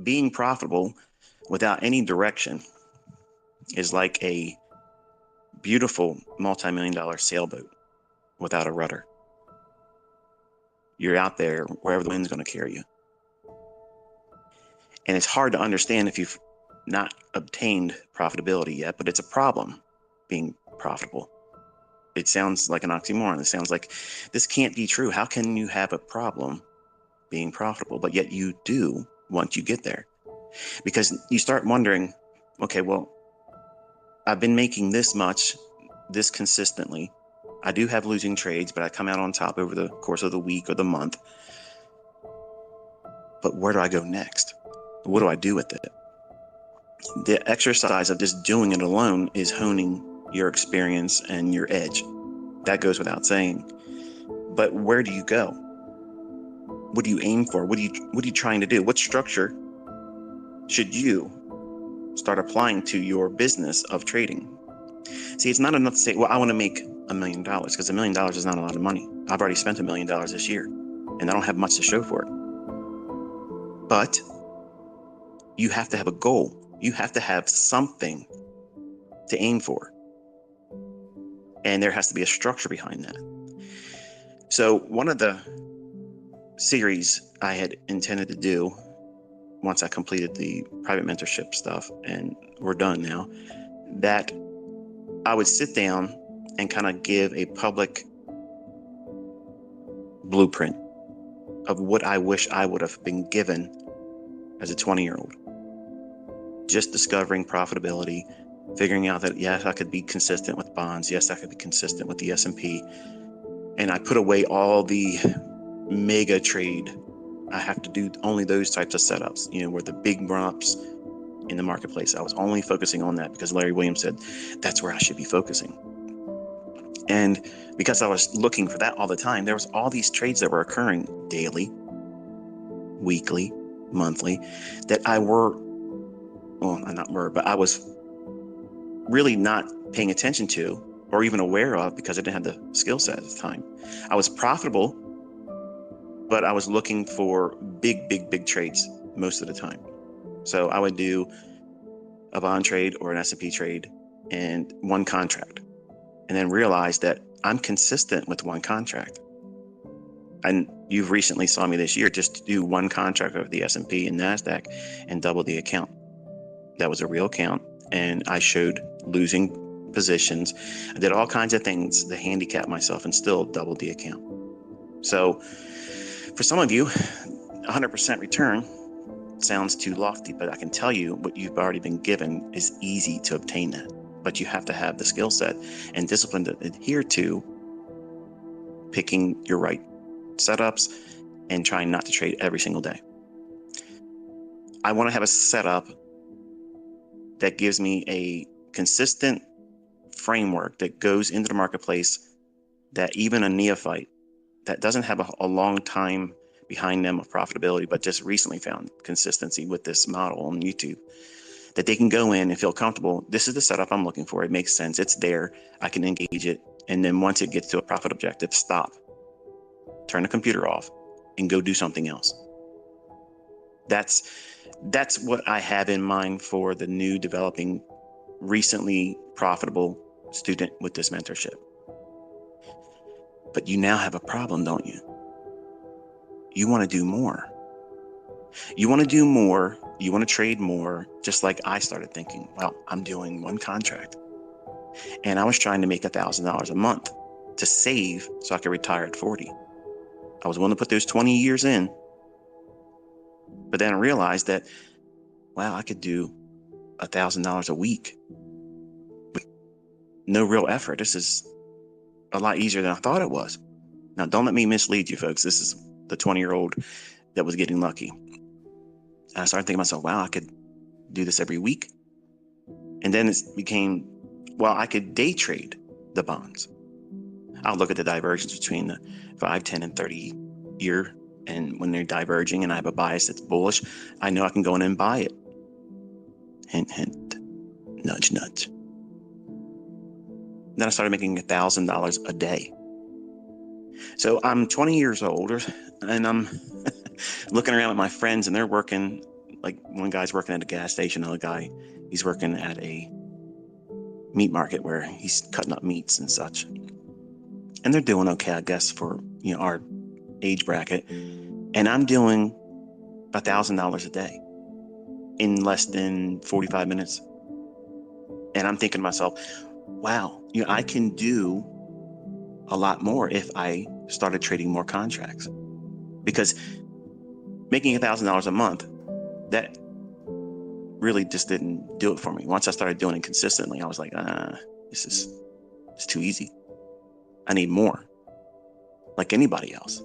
being profitable without any direction is like a beautiful multi-million-dollar sailboat without a rudder. You're out there wherever the wind's going to carry you. And it's hard to understand if you've not obtained profitability yet, but it's a problem being profitable. It sounds like an oxymoron. It sounds like this can't be true. How can you have a problem being profitable? But yet you do once you get there. Because you start wondering, okay, well, I've been making this much, this consistently. I do have losing trades, but I come out on top over the course of the week or the month. But where do I go next? What do I do with it? The exercise of just doing it alone is honing your experience and your edge. That goes without saying. But where do you go? What do you aim for? What are you trying to do? What structure should you start applying to your business of trading? See, it's not enough to say, well, I want to make $1 million, because $1 million is not a lot of money. I've already spent $1 million this year, and I don't have much to show for it. But you have to have a goal. You have to have something to aim for. And there has to be a structure behind that. So one of the series I had intended to do once I completed the private mentorship stuff, and we're done now, that I would sit down and kind of give a public blueprint of what I wish I would have been given as a 20-year-old. Just discovering profitability, figuring out that, yes, I could be consistent with bonds. Yes, I could be consistent with the S&P. And I put away all the mega trade. I have to do only those types of setups, where the big run-ups in the marketplace. I was only focusing on that because Larry Williams said that's where I should be focusing. And because I was looking for that all the time, there was all these trades that were occurring daily, weekly, monthly, that I was really not paying attention to or even aware of because I didn't have the skill set at the time. I was profitable, but I was looking for big trades most of the time. So I would do a bond trade or an S&P trade and one contract, and then realize that I'm consistent with one contract. And you've recently saw me this year just do one contract of the S&P and NASDAQ and double the account. That was a real account, and I showed losing positions. I did all kinds of things to handicap myself and still doubled the account. So for some of you, 100% return sounds too lofty, but I can tell you what you've already been given is easy to obtain that. But you have to have the skill set and discipline to adhere to picking your right setups and trying not to trade every single day. I want to have a setup that gives me a consistent framework that goes into the marketplace that even a neophyte that doesn't have a long time behind them of profitability, but just recently found consistency with this model on YouTube, that they can go in and feel comfortable. This is the setup I'm looking for. It makes sense. It's there. I can engage it. And then once it gets to a profit objective, stop, turn the computer off, and go do something else. That's what I have in mind for the new developing, recently profitable student with this mentorship. But you now have a problem, don't you? You want to do more. You want to do more. You want to trade more, just like I started thinking, well, I'm doing one contract. And I was trying to make $1,000 a month to save so I could retire at 40. I was willing to put those 20 years in. But then I realized that, wow, I could do $1,000 a week with no real effort. This is a lot easier than I thought it was. Now, don't let me mislead you, folks. This is the 20-year-old that was getting lucky. And I started thinking to myself, wow, I could do this every week. And then it became, well, I could day trade the bonds. I'll look at the divergence between the 5, 10, and 30 year. And when they're diverging and I have a bias that's bullish, I know I can go in and buy it. Hint, hint, nudge, nudge. Then I started making $1,000 a day. So I'm 20 years old and I'm looking around at my friends and they're working like one guy's working at a gas station, another guy, he's working at a meat market where he's cutting up meats and such. And they're doing okay, I guess, for, our age bracket. And I'm doing $1,000 a day in less than 45 minutes. And I'm thinking to myself, wow, I can do a lot more if I started trading more contracts. Because making $1,000 a month, that really just didn't do it for me. Once I started doing it consistently, I was like, it's too easy. I need more, like anybody else.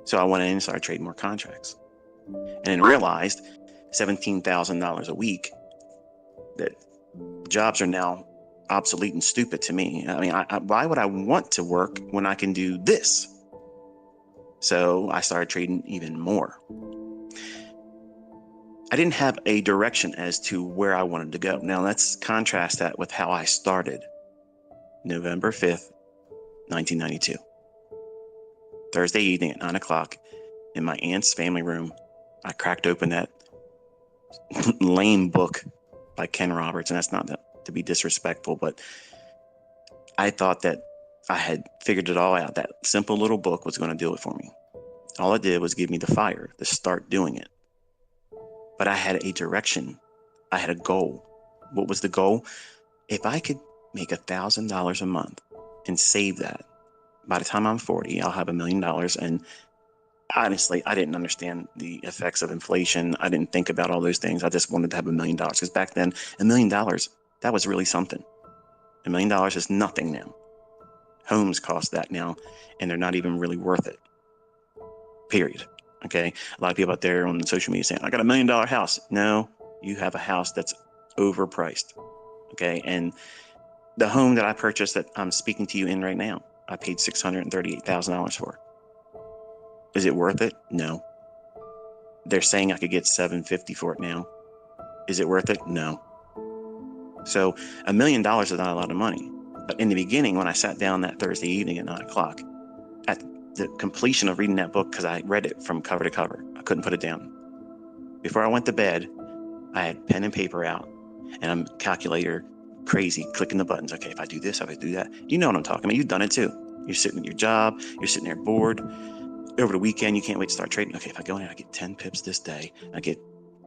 So I went in and started trading more contracts, and then realized $17,000 a week, that jobs are now obsolete and stupid to me. I mean, why would I want to work when I can do this? So I started trading even more. I didn't have a direction as to where I wanted to go. Now let's contrast that with how I started. November 5th, 1992. Thursday evening at 9 o'clock in my aunt's family room, I cracked open that lame book by Ken Roberts, and that's not to be disrespectful, but I thought that I had figured it all out. That simple little book was going to do it for me. All it did was give me the fire to start doing it. But I had a direction. I had a goal. What was the goal? If I could make $1,000 a month and save that, by the time I'm 40, I'll have $1 million. And honestly, I didn't understand the effects of inflation. I didn't think about all those things. I just wanted to have $1 million, because back then, $1 million, that was really something. $1 million is nothing now. Homes cost that now, and they're not even really worth it. Period. Okay. A lot of people out there on social media saying, I got $1 million house. No, you have a house that's overpriced. Okay. And the home that I purchased that I'm speaking to you in right now, I paid $638,000 for. Is it worth it? No. They're saying I could get $750 for it now. Is it worth it? No. So $1 million is not a lot of money. But in the beginning, when I sat down that Thursday evening at 9 o'clock, at the completion of reading that book, because I read it from cover to cover, I couldn't put it down. Before I went to bed, I had pen and paper out, and I'm calculator crazy, clicking the buttons. Okay, if I do this, if I do that, you know what I'm talking about. You've done it too. You're sitting at your job, you're sitting there bored. Over the weekend, you can't wait to start trading. Okay, if I go in here, I get 10 pips this day, I get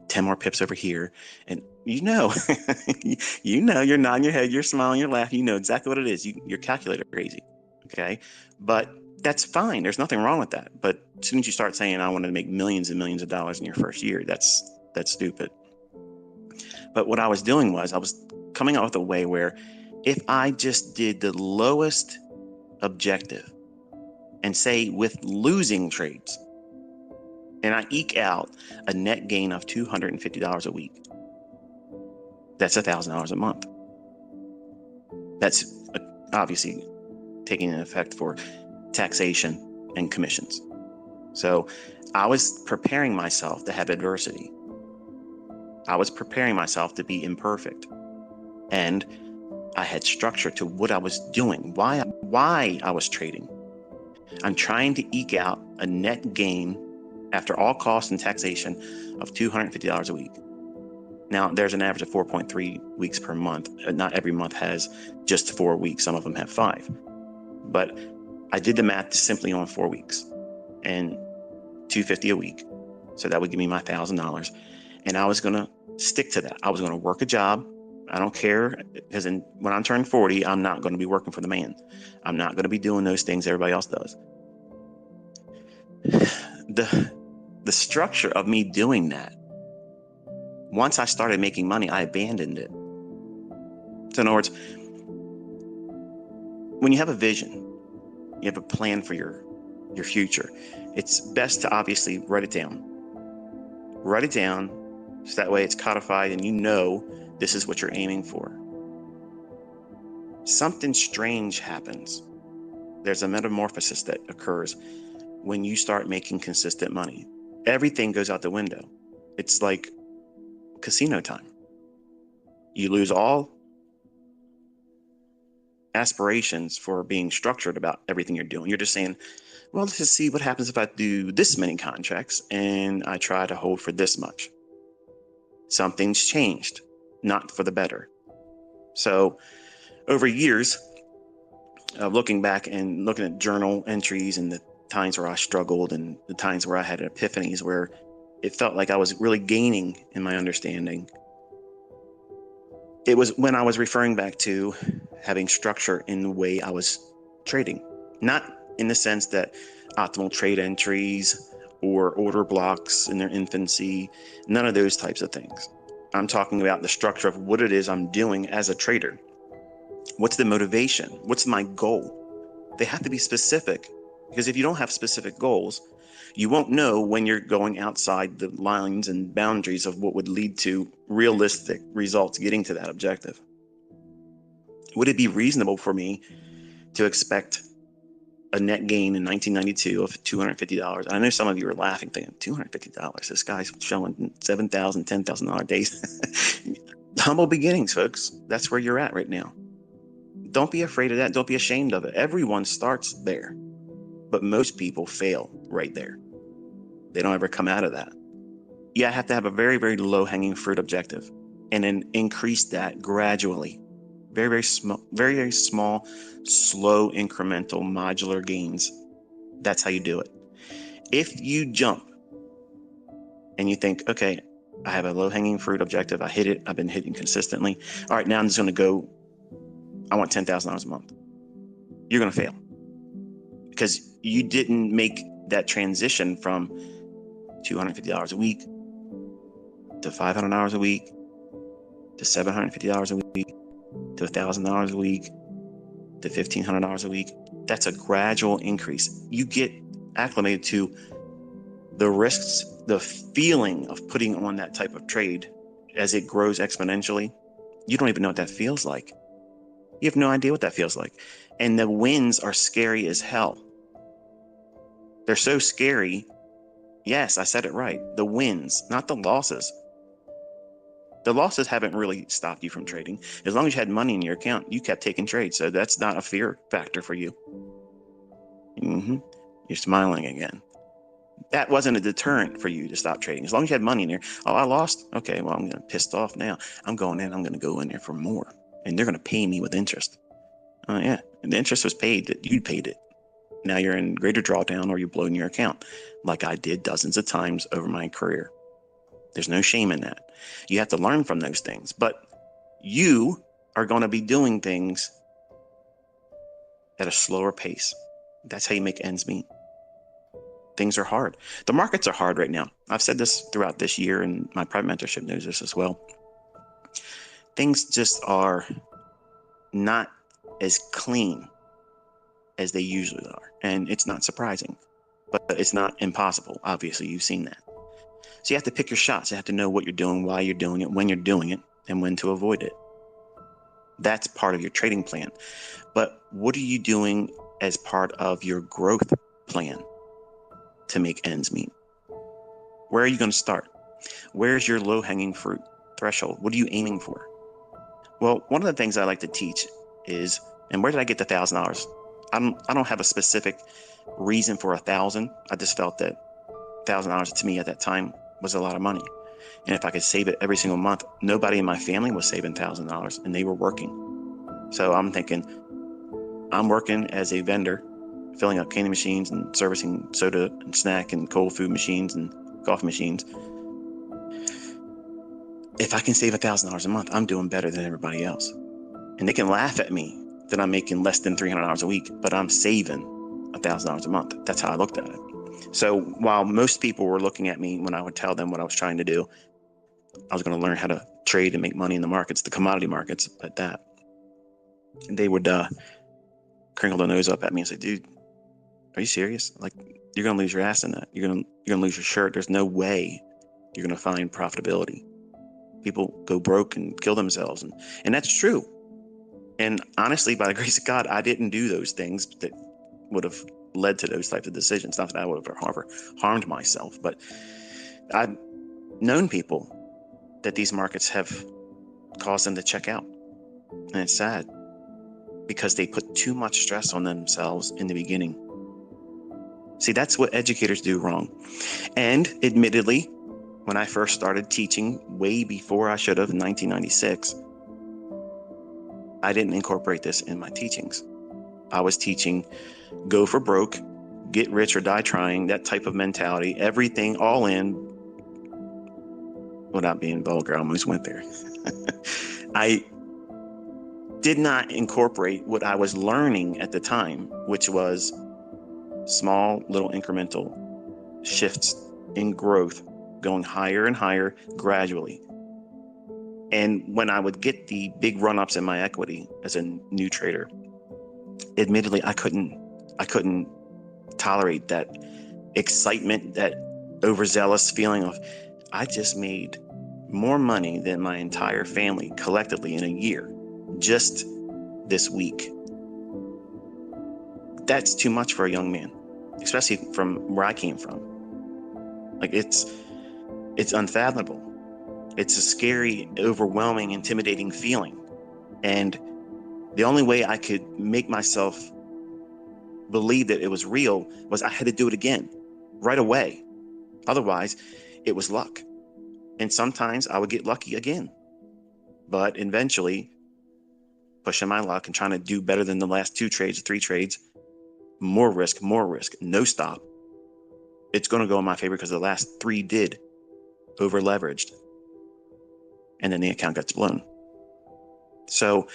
10 more pips over here. And you're nodding your head, you're smiling, you're laughing, you know exactly what it is. You're calculator crazy. Okay. But that's fine. There's nothing wrong with that. But as soon as you start saying, I want to make millions and millions of dollars in your first year, that's stupid. But what I was doing was I was coming up with a way where if I just did the lowest objective, and say with losing trades, and I eke out a net gain of $250 a week, that's $1,000 a month. That's obviously taking an effect for taxation and commissions. So I was preparing myself to have adversity. I was preparing myself to be imperfect. And I had structure to what I was doing, why I was trading. I'm trying to eke out a net gain after all costs and taxation of $250 a week. Now, there's an average of 4.3 weeks per month. Not every month has just 4 weeks. Some of them have 5. But I did the math simply on 4 weeks and $250 a week. So that would give me my $1,000. And I was going to stick to that. I was going to work a job. I don't care, because when I'm turning 40, I'm not going to be working for the man. I'm not going to be doing those things everybody else does. The structure of me doing that, once I started making money, I abandoned it. So in other words, when you have a vision, you have a plan for your future, it's best to obviously write it down. Write it down so that way it's codified and you know this is what you're aiming for. Something strange happens. There's a metamorphosis that occurs when you start making consistent money. Everything goes out the window. It's like casino time. You lose all aspirations for being structured about everything you're doing. You're just saying, well, let's just see what happens if I do this many contracts and I try to hold for this much. Something's changed, not for the better. So over years, looking back and looking at journal entries and the times where I struggled and the times where I had epiphanies where it felt like I was really gaining in my understanding, it was when I was referring back to having structure in the way I was trading, not in the sense that optimal trade entries or order blocks in their infancy, none of those types of things. I'm talking about the structure of what it is I'm doing as a trader. What's the motivation? What's my goal? They have to be specific, because if you don't have specific goals, you won't know when you're going outside the lines and boundaries of what would lead to realistic results getting to that objective. Would it be reasonable for me to expect a net gain in 1992 of $250? I know some of you are laughing, thinking, $250? This guy's showing $7,000, $10,000 days. Humble beginnings, folks. That's where you're at right now. Don't be afraid of that. Don't be ashamed of it. Everyone starts there, but most people fail right there. They don't ever come out of that. You have to have a very, very low hanging fruit objective and then increase that gradually. Very, very small, slow, incremental, modular gains. That's how you do it. If you jump and you think, okay, I have a low hanging fruit objective. I hit it. I've been hitting consistently. All right, now I'm just going to go, I want $10,000 a month. You're going to fail because you didn't make that transition from $250 a week to $500 a week to $750 a week to $1,000 a week to $1,500 a week. That's a gradual increase. You get acclimated to the risks, the feeling of putting on that type of trade as it grows exponentially. You don't even know what that feels like. You have no idea what that feels like. And the wins are scary as hell. They're so scary. Yes, I said it right. The wins, not the losses. The losses haven't really stopped you from trading. As long as you had money in your account, you kept taking trades. So that's not a fear factor for you. You're smiling again. That wasn't a deterrent for you to stop trading. As long as you had money in there. Oh, I lost. Okay, well, I'm pissed off now. I'm going to go in there for more. And they're going to pay me with interest. Yeah, and the interest was paid that you paid it. Now you're in greater drawdown or you're blowing your account like I did dozens of times over my career. There's no shame in that. You have to learn from those things, but you are going to be doing things at a slower pace. That's how you make ends meet. Things are hard. The markets are hard right now. I've said this throughout this year, and my private mentorship knows this as well. Things just are not as clean as they usually are. And it's not surprising, but it's not impossible. Obviously, you've seen that. So you have to pick your shots. You have to know what you're doing, why you're doing it, when you're doing it, and when to avoid it. That's part of your trading plan. But what are you doing as part of your growth plan to make ends meet? Where are you going to start? Where's your low-hanging fruit threshold? What are you aiming for? Well, one of the things I like to teach is, and where did I get the $1,000? I don't have a specific reason for 1,000. I just felt that $1,000 to me at that time was a lot of money. And if I could save it every single month, nobody in my family was saving $1,000 and they were working. So I'm thinking, I'm working as a vendor, filling up candy machines and servicing soda and snack and cold food machines and coffee machines. If I can save $1,000 a month, I'm doing better than everybody else. And they can laugh at me that I'm making less than $300 a week, but I'm saving $1,000 a month. That's how I looked at it. So while most people were looking at me when I would tell them what I was trying to do, I was going to learn how to trade and make money in the markets, the commodity markets at that. And they would crinkle their nose up at me and say, dude, are you serious? Like, you're going to lose your ass in that. You're going to lose your shirt. There's no way you're going to find profitability. People go broke and kill themselves. And that's true. And honestly, by the grace of God, I didn't do those things that would have led to those types of decisions. Not that I would have harmed myself, but I've known people that these markets have caused them to check out. And it's sad because they put too much stress on themselves in the beginning. See, that's what educators do wrong. And admittedly, when I first started teaching way before I should have in 1996, I didn't incorporate this in my teachings. I was teaching go for broke, get rich or die trying, that type of mentality, everything all in, without being vulgar. I almost went there. I did not incorporate what I was learning at the time, which was small little incremental shifts in growth, going higher and higher gradually. And when I would get the big run-ups in my equity as a new trader, admittedly, I couldn't tolerate that excitement, that overzealous feeling of, I just made more money than my entire family collectively in a year, just this week. That's too much for a young man, especially from where I came from. Like, it's unfathomable. It's a scary, overwhelming, intimidating feeling. And the only way I could make myself believe that it was real was I had to do it again right away. Otherwise, it was luck. And sometimes I would get lucky again. But eventually, pushing my luck and trying to do better than the last 2 trades, 3 trades, more risk, no stop. It's going to go in my favor because the last 3 did, over leveraged. And then the account gets blown. So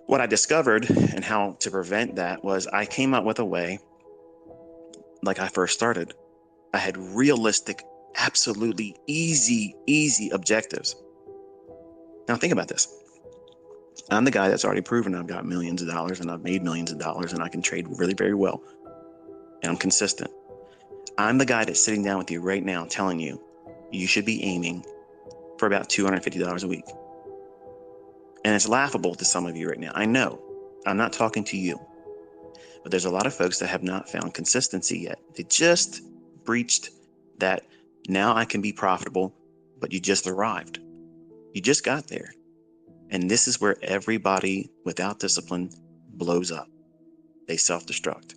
what I discovered and how to prevent that was I came up with a way, like I first started. I had realistic, absolutely easy objectives. Now think about this. I'm the guy that's already proven I've got millions of dollars and I've made millions of dollars and I can trade really very well. And I'm consistent. I'm the guy that's sitting down with you right now telling you, you should be aiming for about $250 a week. And it's laughable to some of you right now. I know, I'm not talking to you, but there's a lot of folks that have not found consistency yet. They just breached that now I can be profitable, but you just arrived. You just got there. And this is where everybody without discipline blows up. They self-destruct.